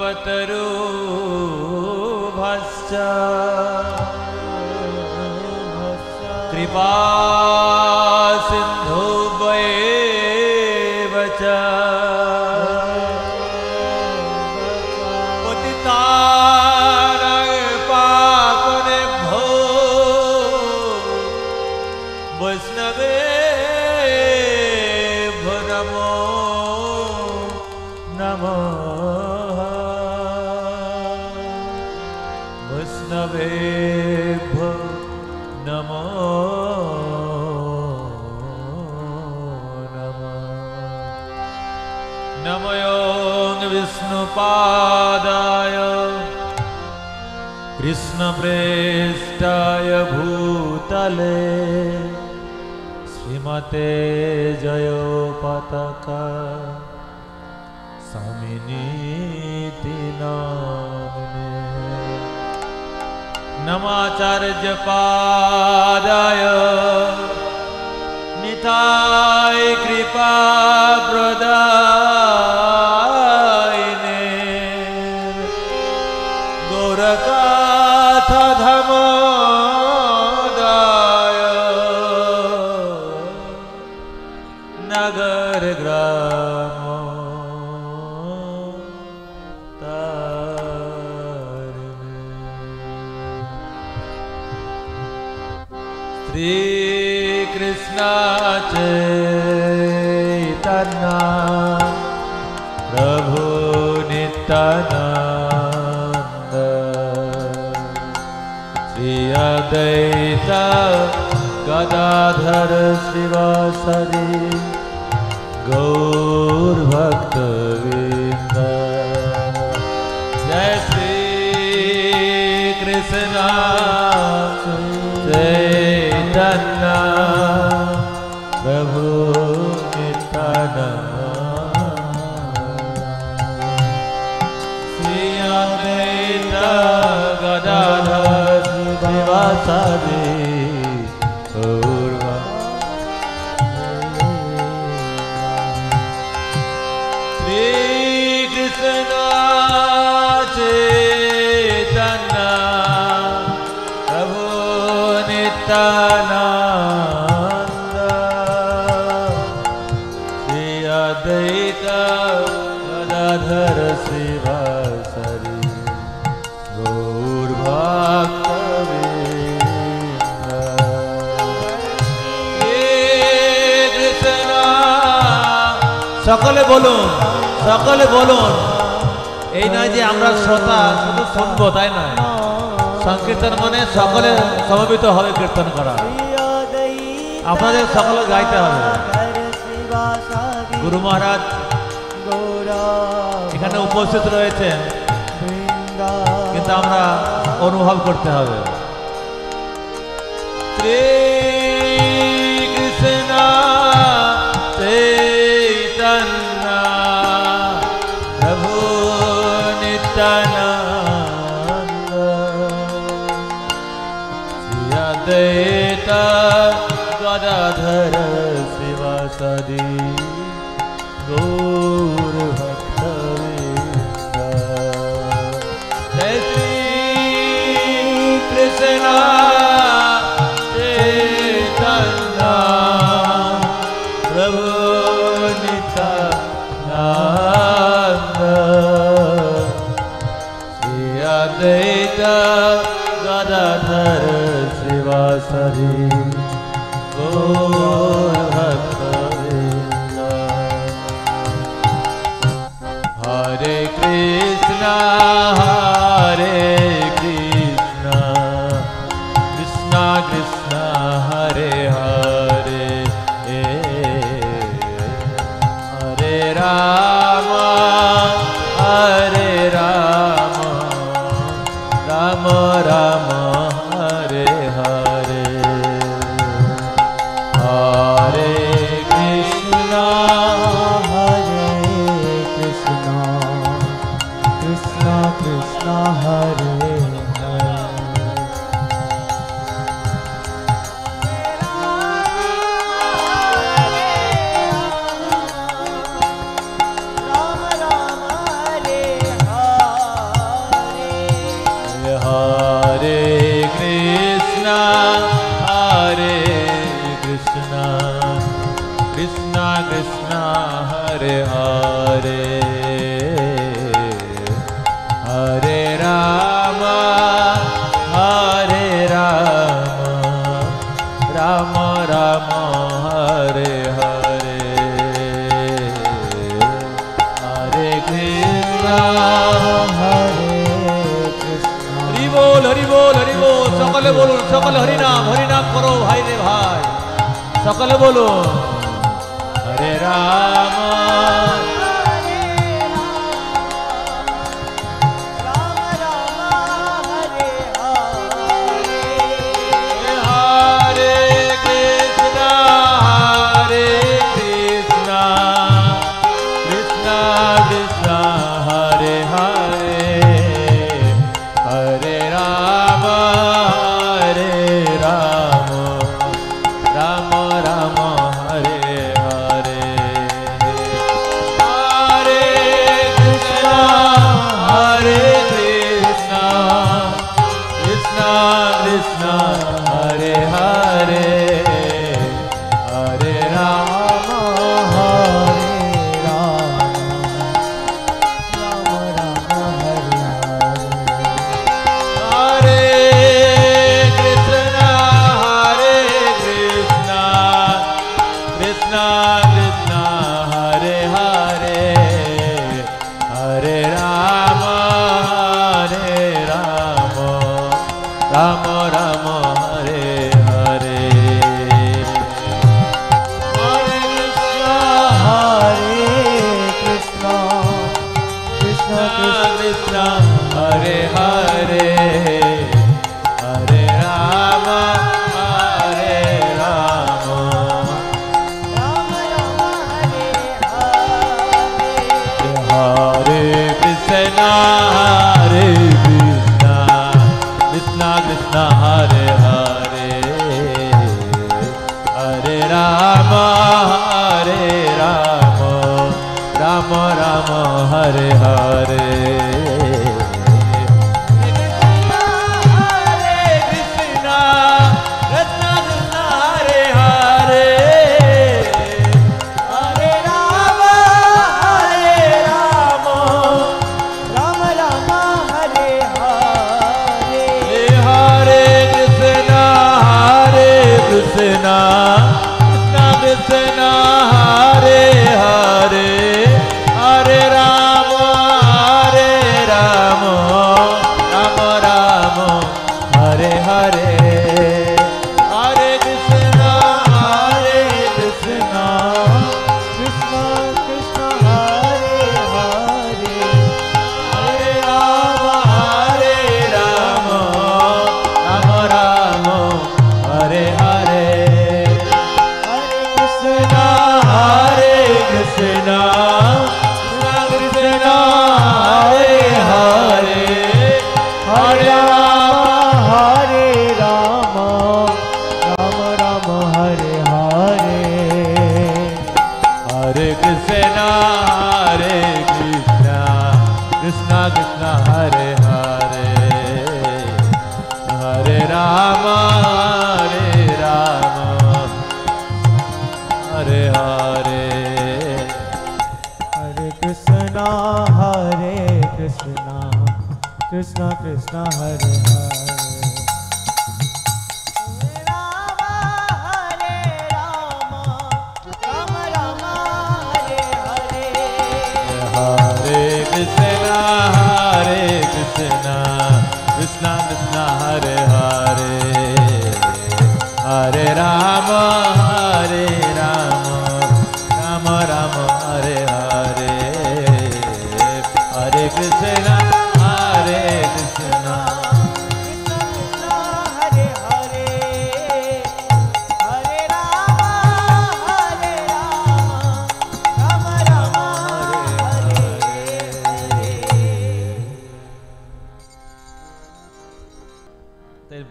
कल्पतरु भश्च कृपा सिन्धुभ्येव च पतितानां पावनेभ्यो वैष्णवेभ्यो नमो नमः वैष्णवेभ्यो नमो नमों विष्णुपादाय कृष्णप्रेष्ठाय भूतले श्रीमते जयोपताका स्वामिनीति नामिने नमाचार्यपादाय निताय कृपा प्रदायिने गौरगाथा धर्मोदाय नगर ग्राम श्री कृष्ण चैतन्य प्रभु नित्यानंद श्री अद्वैत गदाधर शिवासादि गौर भक्तवृंद जय श्री कृष्ण चैतन्य प्रभु नित्यानंद श्री अद्वैत गदाधर शिवासादि गौर श्री कृष्ण चैतन्य प्रभु नित्यानंद श्री अद्वैत गदाधर शिवासादि गौर भक्तवृंद সকলে বলুন এই নয় যে আমরা শ্রোতা শুধু শুনবো তাই নয় সংকীর্তন মানে সকলে সমবেত হবে কীর্তন করা আপনাদের সকলে গাইতে হবে গুরু মহারাজ এখানে উপস্থিত রয়েছেন কিন্তু আমরা অনুভব করতে হবে শ্রী কৃষ্ণ चैतन्य प्रभु नित्यानंद श्री अद्वैत गदाधर शिवासादि गौर भक्तवृंद जय श्री कृष्ण चैतन्य प्रभु श्री अद्वैत गदाधर शिवासादि गौर भक्तवृंद हरे कृष्ण कृष्ण कृष्ण हरे हरे हरे राम राम राम हरे हरे हरे कृष्ण कृष्ण कृष्ण हरे बोल हरि बोल हरि बोल सकले बोलुन सकले हरि नाम करो भाई रे भाई सकले बोलुन हरे राम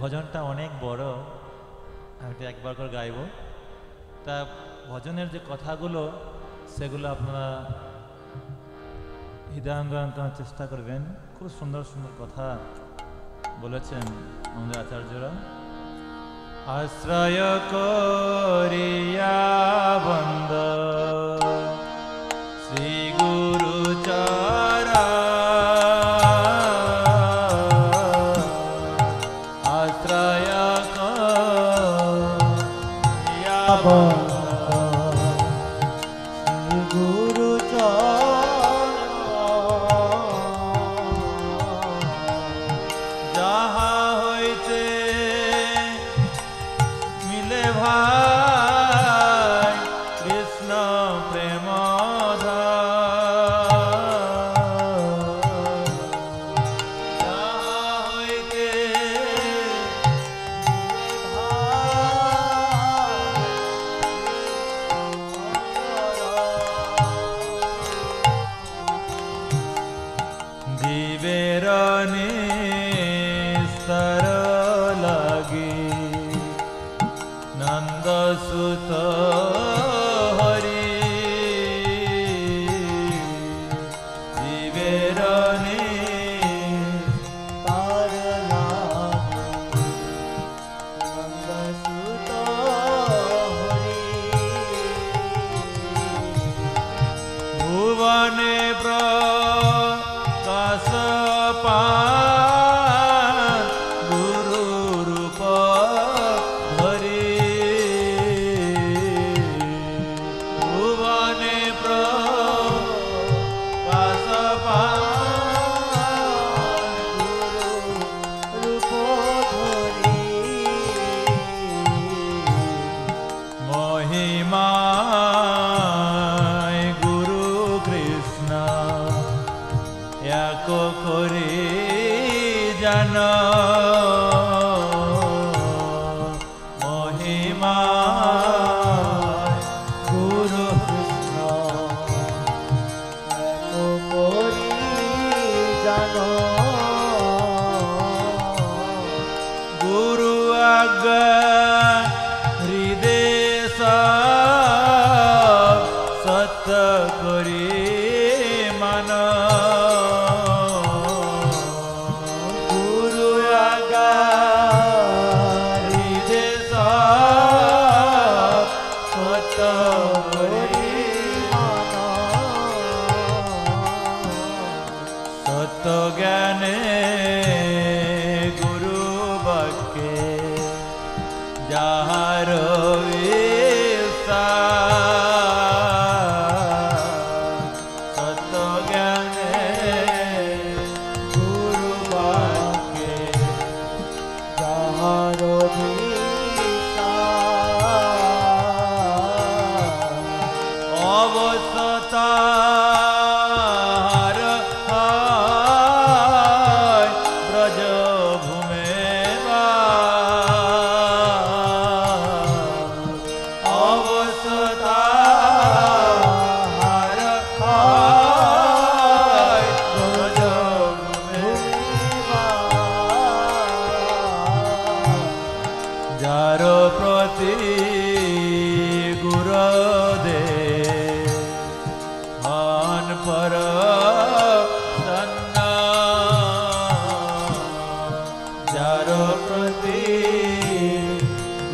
ভজনটা অনেক বড়, আমি একবার করে গাইব। তা ভজনের যে কথাগুলো সেগুলো আপনারা হৃদয়ঙ্গম করার চেষ্টা করবেন। খুব সুন্দর সুন্দর কথা বলেছেন আমাদের আচার্যরা। আশ্রয় করিয়া বন্দ শ্রী গুরু চরা আশ্রয় করিয়া বন্দ শ্রী গুরু চরা যাহা জ্ঞান মহিমা গুরু কৃষ্ণ করি জানো গুরু আজ্ঞা হৃদয় সত্য করি মান গুরু আজ্ঞা হৃদয় সত্য করি সত্য জ্ঞানে গুরু বাক্যে যাহার সত্য জ্ঞানে গুরু বাক্যে যাহার অবসতার ব্রজ ভূমে অবসতার ব্রজ ভূমে যার প্রতি গুরুদে মান পর সন্না যার প্রতি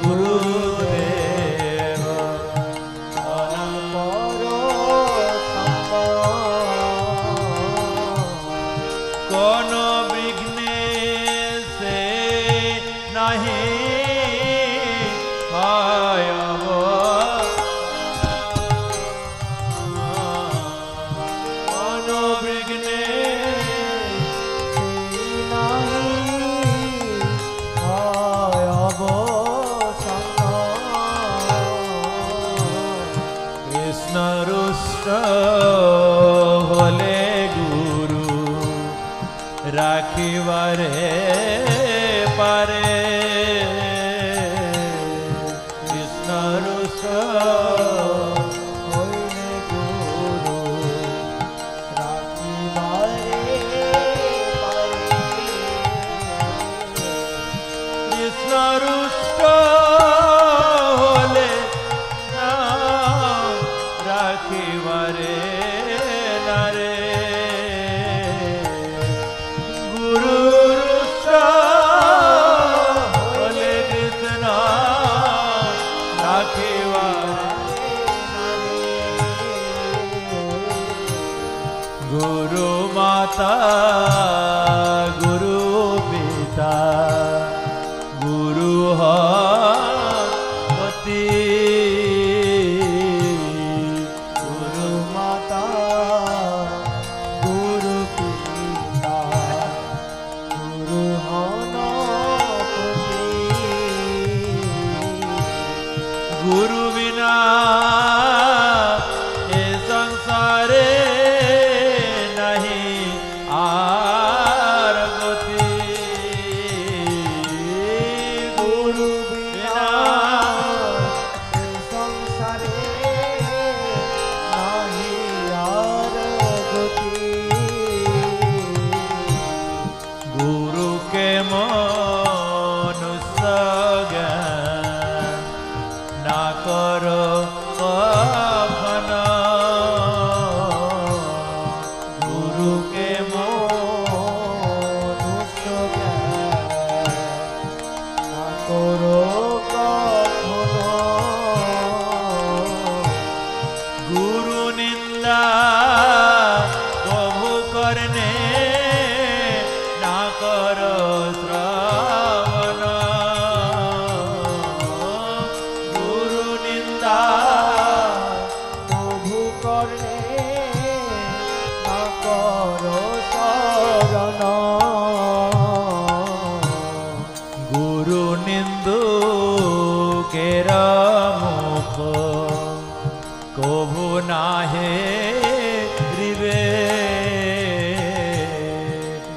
গুরুদেব কোন বিঘ্নে সে নাহি হয় কোন বিঘ্নে কৃষ্ণ রুষ্ট হলে গুরু রাখিবারে পারে কৃষ্ণ রুষ্ট হইলে গুরু রাখিবারে পারে কৃষ্ণ রুষ্ট হলে না রাখিবারে নারে গুরু রুষ্ট হলে কৃষ্ণ রাখিবারে গুরু মাতা গুরু পিতা গুরু হতি গুরু মাতা গুরু পিতা গুরু হনপতি গুরু বিনা এ সংসারে নাহি আর গতি গুরু বিনা সংসারে নাহি আর গতি গুরু কে মনুষ্য জ্ঞান না কর কখন গুরু কে মনুষ্য জ্ঞান না করো কখনো গুরু নিন্দা কভু করনে না কর শ্রবণ গুরু নিন্দা প্রভু করলে না করো শরণ গুরু নিন্দু কের মুখ কভু নাহে রিবে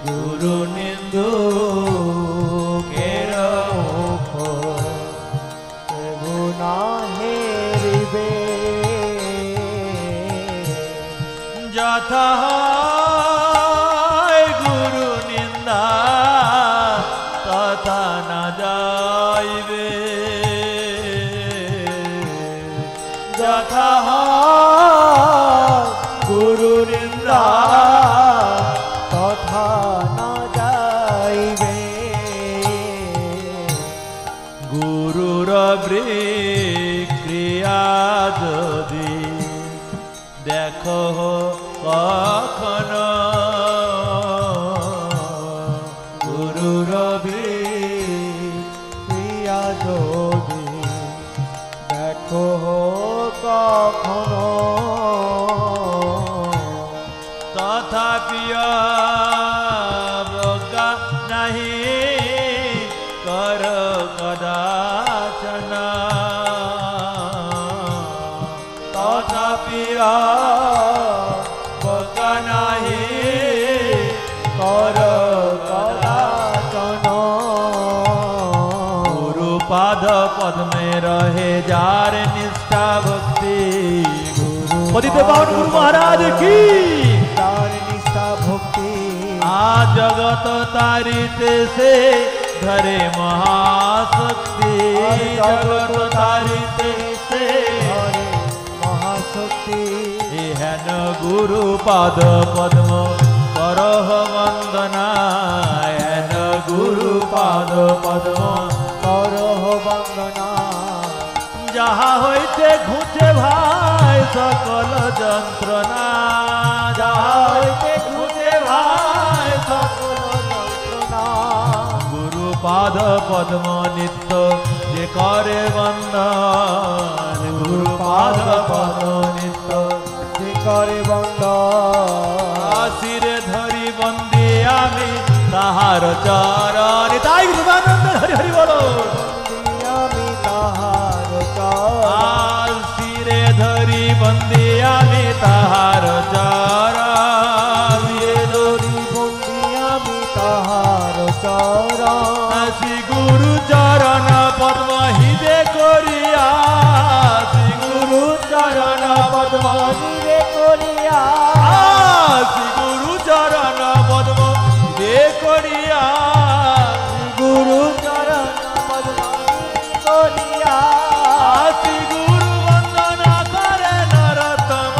গুরু নিন্দু যথা হয় গুরু নিন্দা তথা না যাইবে যথা হয় গুরু নিন্দা তথা না যাইবে গুরুর ক্রিয়া যদি দেখো কখনো গুরুর ক্রিয়া যদি দেখো কখনো তথাপি অবজ্ঞা নাহি কর কদাচন তথাপি অবজ্ঞা নাহি কর কদাচন গুরু পাদ পদ্মে রহে যার নিষ্ঠা ভক্তি পতিত পাবন গুরু মহারাজ কি তার নিষ্ঠা ভক্তি आ जगत तारिते से धरे महाशक्ति जगत तारिते से হরে মহাশক্তি हेन गुरु पाद पद्म करह वंदना हेन गुरु पाद पद्म করহ বন্দনা যাহা হইতে ঘুচে ভাই সকল যন্ত্রণা যাহা হইতে ঘুচে ভাই সকল যন্ত্রণা গুরু পাদ পদ্ম নিত্য যে করে বন্দন গুরু পাদ পদ্ম নিত্য যে করে বন্দন শিরে ধরি বন্দি আমি তাহার চরণ তাই গুরুবানন্দ হরি হরি বলো আমি তাহার চরণ শিরে ধরি বন্দি আমি তাহার চরণ শিরে ধরি বন্দি আমি তাহার চরণ শ্রী গুরু চরণ পদ্ম হৃদে করিয়া শ্রী গুরু চরণ পদ্ম হৃদে করিয়া শ্রী গুরু চরণ পদ্ম হৃদে করিয়া গুরু চরণ পদ্ম করিয়া শ্রী গুরু বন্দনা করে নরতম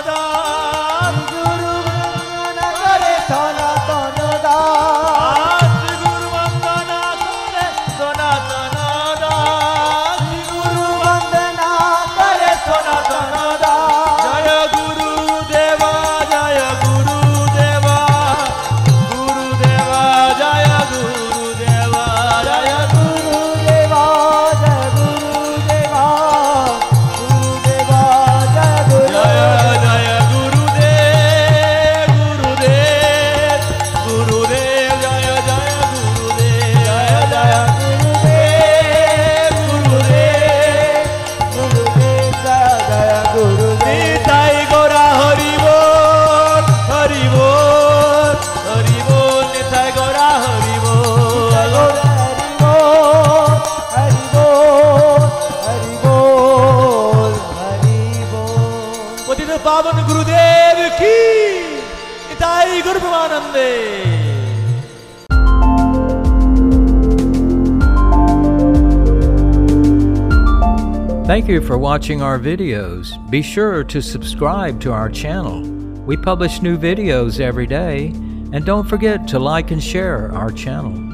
দাস গুরু বন্দনা করে সনাতন দাস শ্রী গুরু বন্দনা করে সনাতন দাস শ্রী গুরু বন্দনা করে সনাতন দাস জয় গুরু দেবা জয় গুরু দেবা গুরু দেবা জয় গুরু দেবা জয় গুরু দেবা জয় গুরু দেবা গুরু দেবা জয় গুরু জয় জয় গুরুদেব গুরুদেব গুরুদেব জয় জয় গুরুদেব জয় জয় গুরুদেব গুরুদেব গুরুদেব জয় জয় গুরুদেব নিতাই গৌরা হরি বল হরি বল হরি বল নিতাই গৌরা হরি বল হরি বল হরি বল হরি বল পতিত পাবন গুরুদেব কি নিতাই গুরু প্রেমানন্দে Thank you for watching our videos. Be sure to subscribe to our channel. We publish new videos every day, and don't forget to like and share our channel.